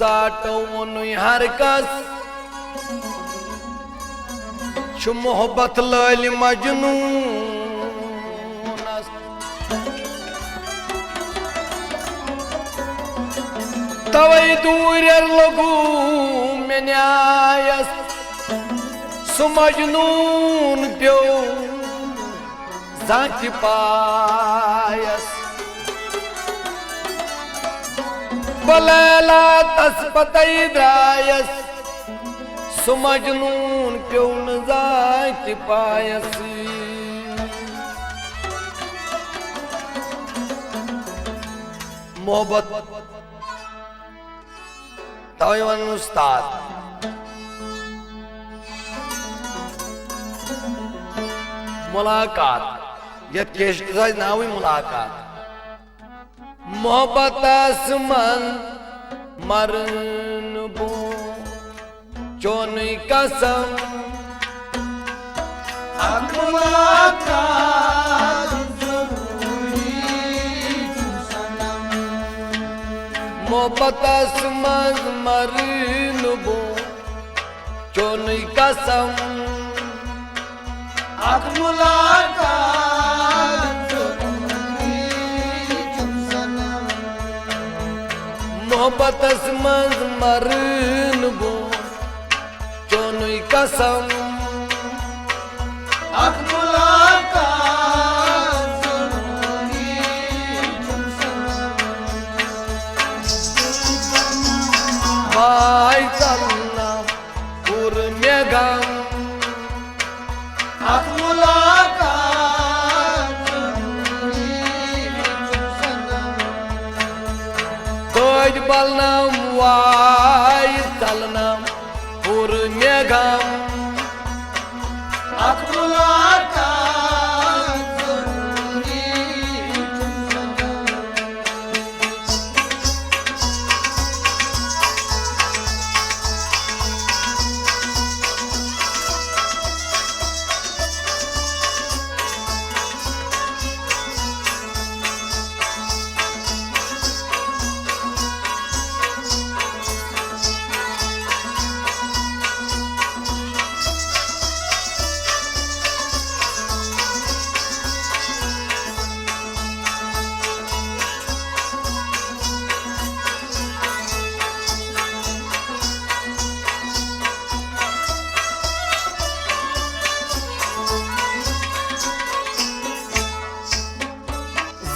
काटो वोनुई हर कस छु मोहब्बत लैल मजनूनस तवै दूर लगू मे न्यायस सु मजनून प्यो जाति पायस बलैला तस पतई द्रायस सु मजनून प्यो न जाति पायस मोहब्बत तवै वन उस्ताद मुलाकात यत केश नाव मुलाकात मोहब्बत मन मरन बो चोन कसम मोहब्बत मन मरन बो चोन कसम मोहब्बत मज मरन बो चोनुई कसम भाई चलना पुर में गम बलनम वाय चलनम पुर मेघम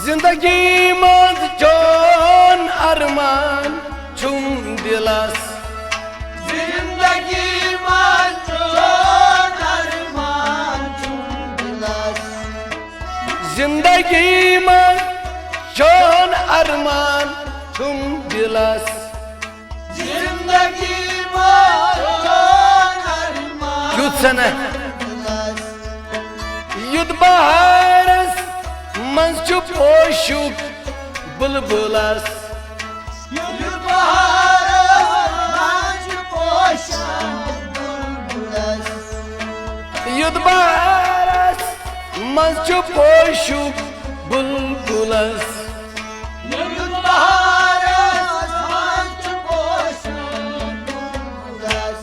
जिंदगी मज जोन अरमान छुम दिलस जिंदगी मज जोन अरमान छुम दिलस जिंदगी मज जोन अरमान छुम दिलस जिंदगी मज जोन अरमान युद्ध युद्ध बहारस मंचु पोशुक बुलबुलस युद्ध बहारस मंचु पोशुक बुलबुलस युद्ध बहारस मंचु पोशुक बुलबुलस युद्ध बहारस मंचु पोशुक बुलबुलस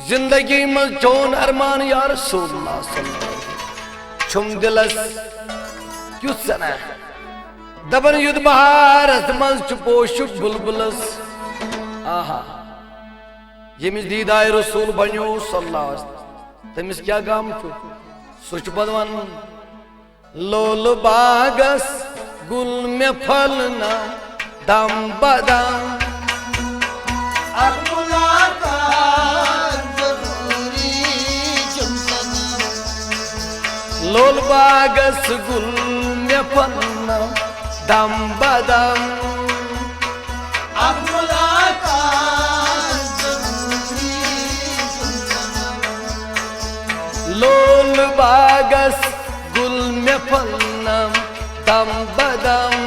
जिंदगी में जोन अरमान या रसूलुल्लाह सल्लल्लाहु अलैहि वसल्लम छुम दिलस क्युत सना दबन युद्ध बहार मज पोशुक बुलबुलस आहा यमिस दीदाय रसूल बनो सल्लल्लाहु अलैहि वसल्लम तमिस क्या गम सुच बदवन लोल बागस गुल में फलना दम बदम लोल बागस गुल में फलना दम बदम लोल बागस गुल में फलना दम बदम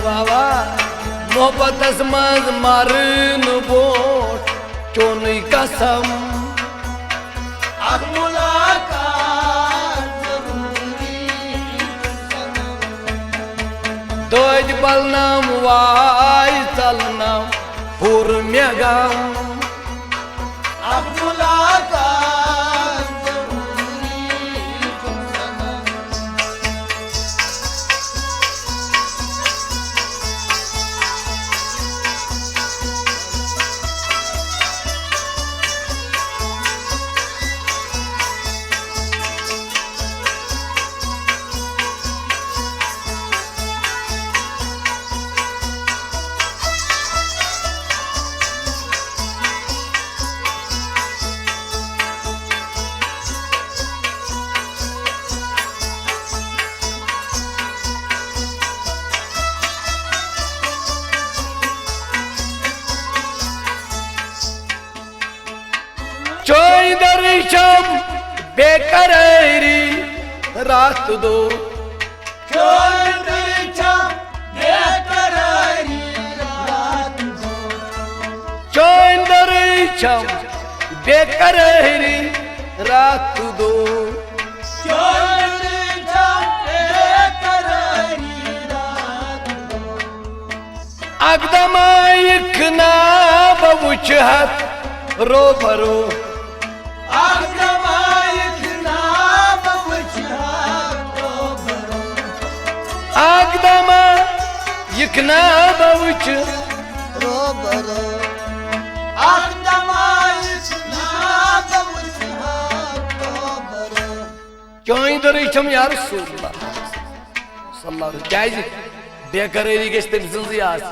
वावा मोहब्बत मज मारन बोट चोन कसम पलनाम वाय चलनाम पूर मेगाम चोइदरिशम बेकरारी रात दो चोइदरिशम बेकरारी रात दो चोइदरिशम बेकरारी रात दो चोइदरिशम बेकरारी रात दो अकदमा इखना बवुचहत रो भरो आगदमा यकना बवुच रोबरो आगदमा यकना बवुच रोबरो चोइदरिशम या रसूलुल्लाह सल्लल्लाहु अलैहि बेकरारी गस तम सन्ज आस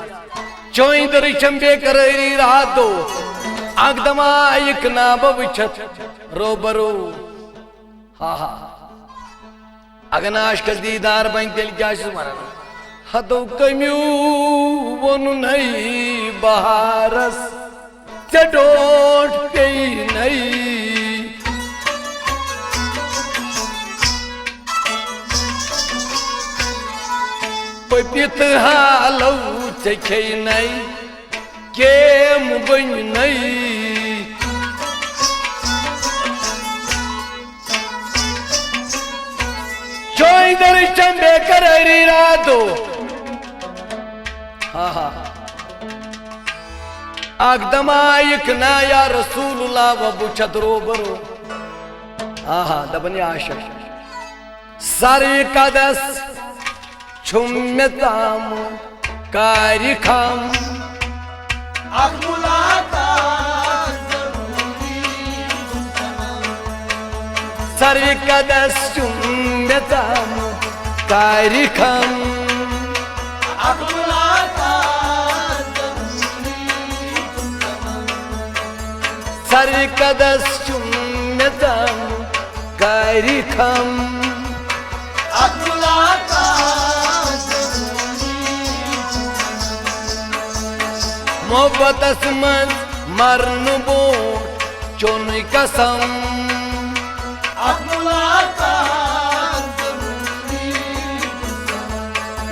चोइदरिशम बेकरारी रात दो आगदमा यकना बवुचत रोबरो हा हा अगनाश का दीदार बन तेल क्या मरन हदो कम्यू वोन नहीं बहारस चडोट पे नहीं पपित हालौ चखे नहीं केम बन नहीं चोइदरिशम बेकरारी रात दो हाँ हाँ आगदमा यकना या रसूलुल्लाह वबुचत रोबरो हाँ हाँ दबनी आशा सारे कदस छुम्यताम कारिखाम सारे कदस छुम्यताम कारिखाम सारे कदस छुम्यताम कारिखाम मोहब्बत मन मरन बो चोन कसम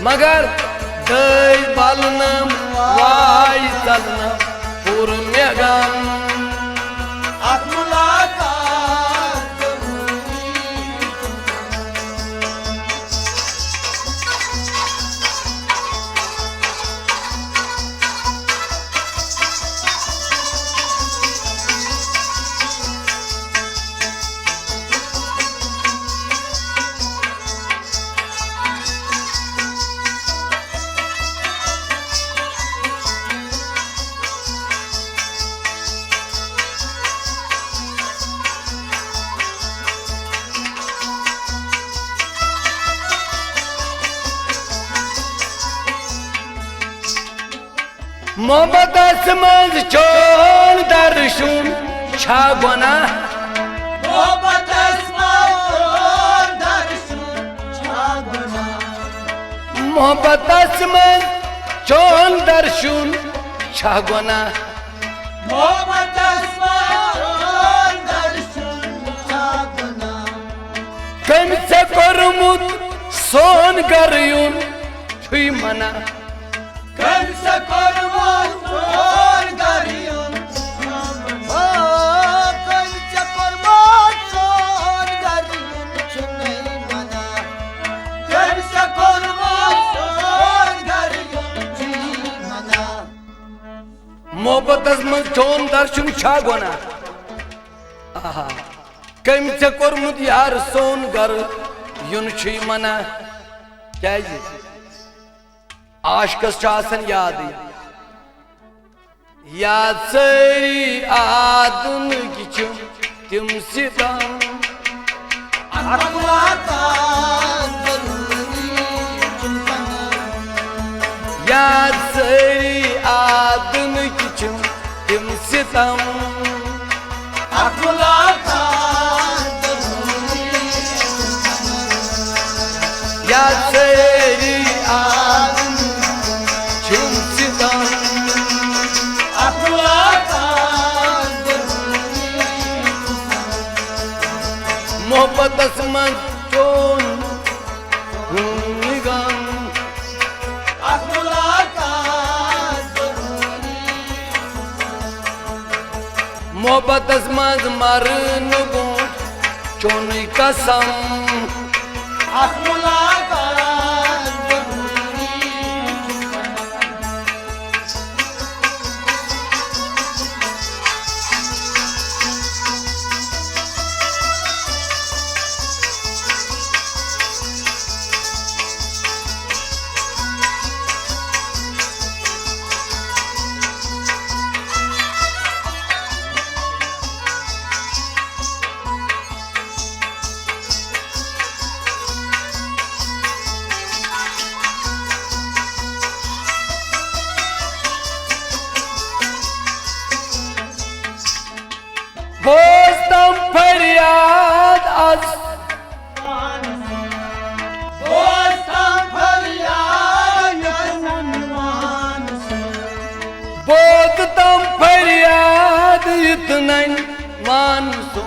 मगर दई बालनम वाई चलना पूर मेगाम मोहब्बत समझ छोड़ दर्शन छा गुना मोहब्बत छोड़ दर्शन छा गुना मोहब्बत समझ छोड़ दर्शन छा गुना मोहब्बत छोड़ दर्शन छा गुना कम से करमुत सोन करियुन छुई मना कंस कर्मों छोड़ गरियों हो कंस कर्मों छोड़ गरियों नहीं मना कंस कर्मों छोड़ गरियों मोहब्बत में चोन दर्शन छा गोना आहा कम से कोरमुत यार सोन घर युन छी मना क्या आशकस आसन याद याद सरी आदुन किचुम तिम सितम याद सरी आदुन किचुम तिम सितम याद सरी आदुन किचुम सितम मोहब्बत में चोन निगम मोहब्बत में मरन बूट चोन कसम बोस्तम फरियाद आज बोस्तम फरियाद इतना मानसो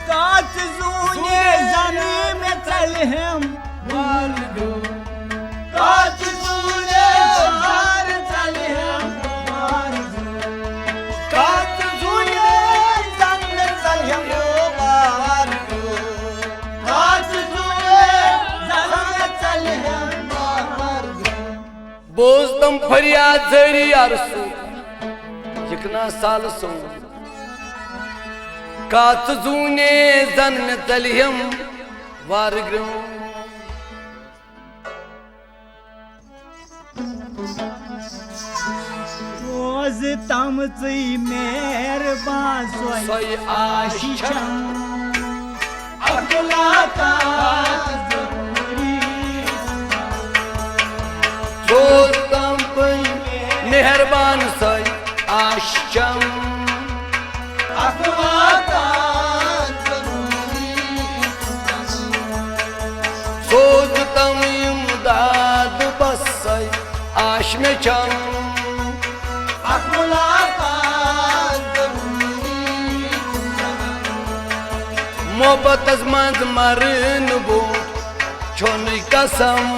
काच जूने जाने में चल हम काच जूने बाहर चल हम काच जूने जाने चल हम बाहर काच जूने जाने चल हम बाहर बोस्तम फरियाद जरी अरसू जिकना साल सो काच जूने जन में चलियम वारग्रम रोज तमची मेहरबान सोई आशीषा अगला का जरूरी बोस्तम मेहरबान सई आशम अगला का जरूरी सोचतम इमदाद बसई आश में चम अगला का जरूरी मोहब्बत मंद मरन बूट छोन कसम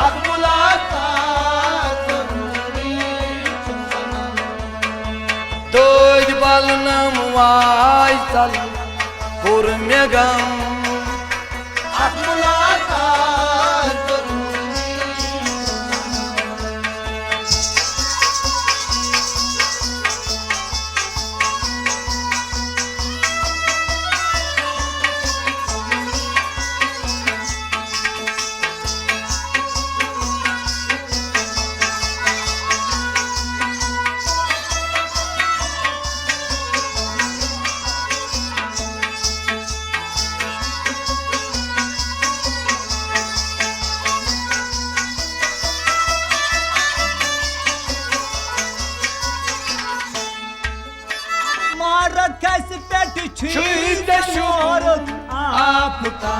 अगला का जरूरी दोज बालनम वाई सल पुर में गम अगला का रखस पेट छुईत शोर आपका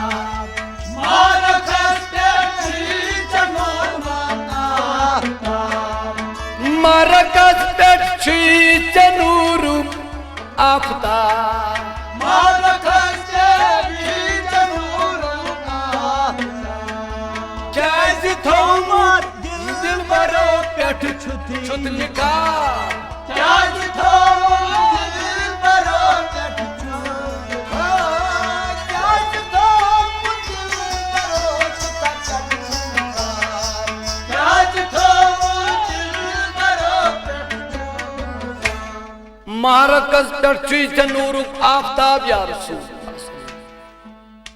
रखस पेट छुईत मरकज पेट छुईत नूर आफ्ता रखस छुईत नूर कैसे थोमा दिल बरो पेट छुती छुत लिखा कैसे थोमा मारकस पे नूर आफ्ताब या रसूल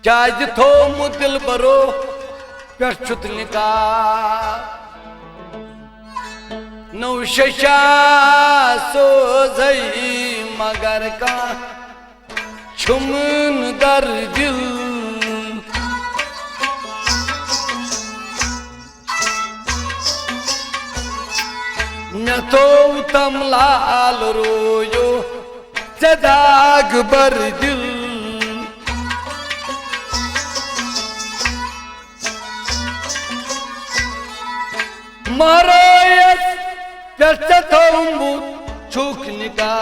चाज थोमुत दिल बरो पे नौ शशा सोजई मगर का छुमन दर दिल न तो तम लाल रोयो सदाग बर दिल मारोयस परसे थोंबू छुक निका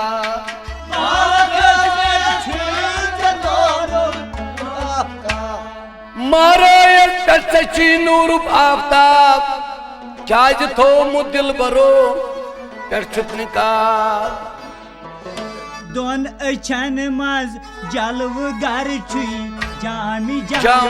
मारोयस परसे चीनूर आफ्ताब चाज थो मुदिल बरो परछुत निका दोन अछन मज जलव गर छुई जामी जम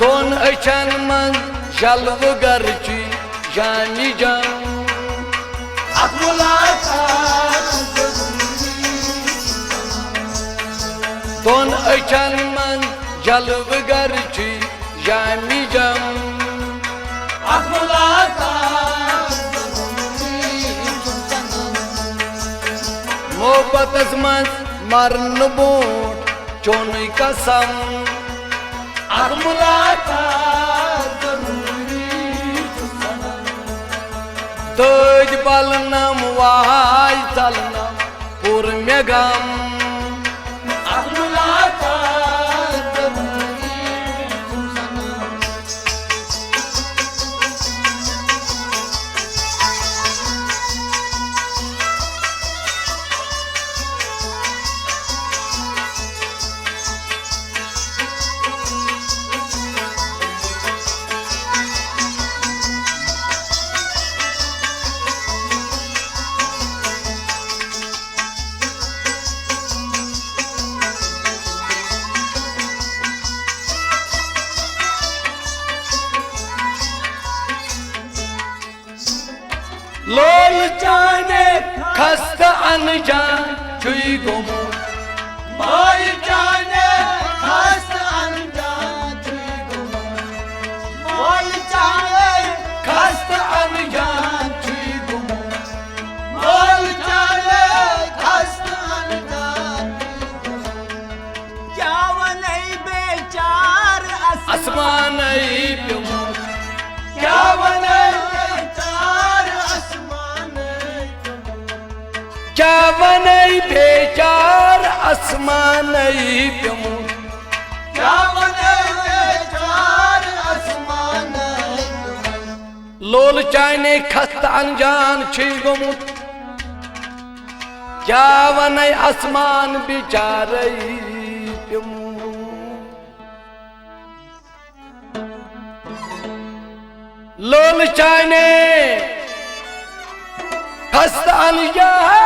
दोन अछन मज जलव गर छुई जामी जम दोन अछन मज जलव गर छुई जामी जम मोहब्बत मज मरन बोट चोन कसम तज बलनम वाय चलनम पुर में गम लोल जाने खस्त अनजान छुई गुमो मोल जाने खस्त अनजान छुई गुमो मोल जाने खस्त अनजान छुई गुमो मोल जाने खस्त अनजान क्या वनई बेचार आसमान प्युमो क्या वनई क्या बनई बेचार आसमान प्युमो क्या वनई बेचार आसमान लोल चाने खस्त अनजान छी गुमुत क्या वनई आसमान बेचार प्युमो लोल चाने खस्त अनजान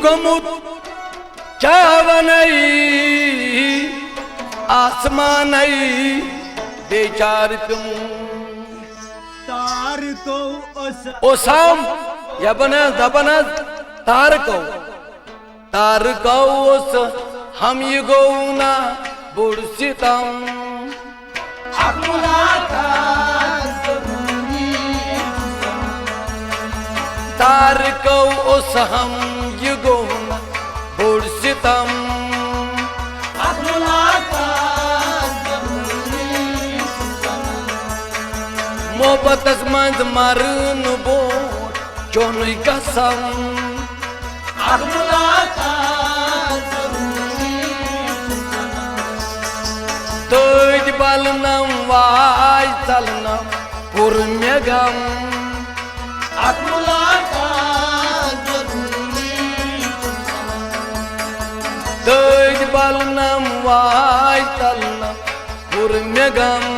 गुमुत क्या वनई आसमान बेचार प्युमो तार को ओसाम यबनस दबनस तार को ओस हम ये गौना बुड़सितम तार को ओस हम ये गौना बुड़सितम मोहब्बत मंद मरन बो चोन कसम तज बलनम वाय चलनम पुर में गम तज बलनम वाय चलनम पुर में गम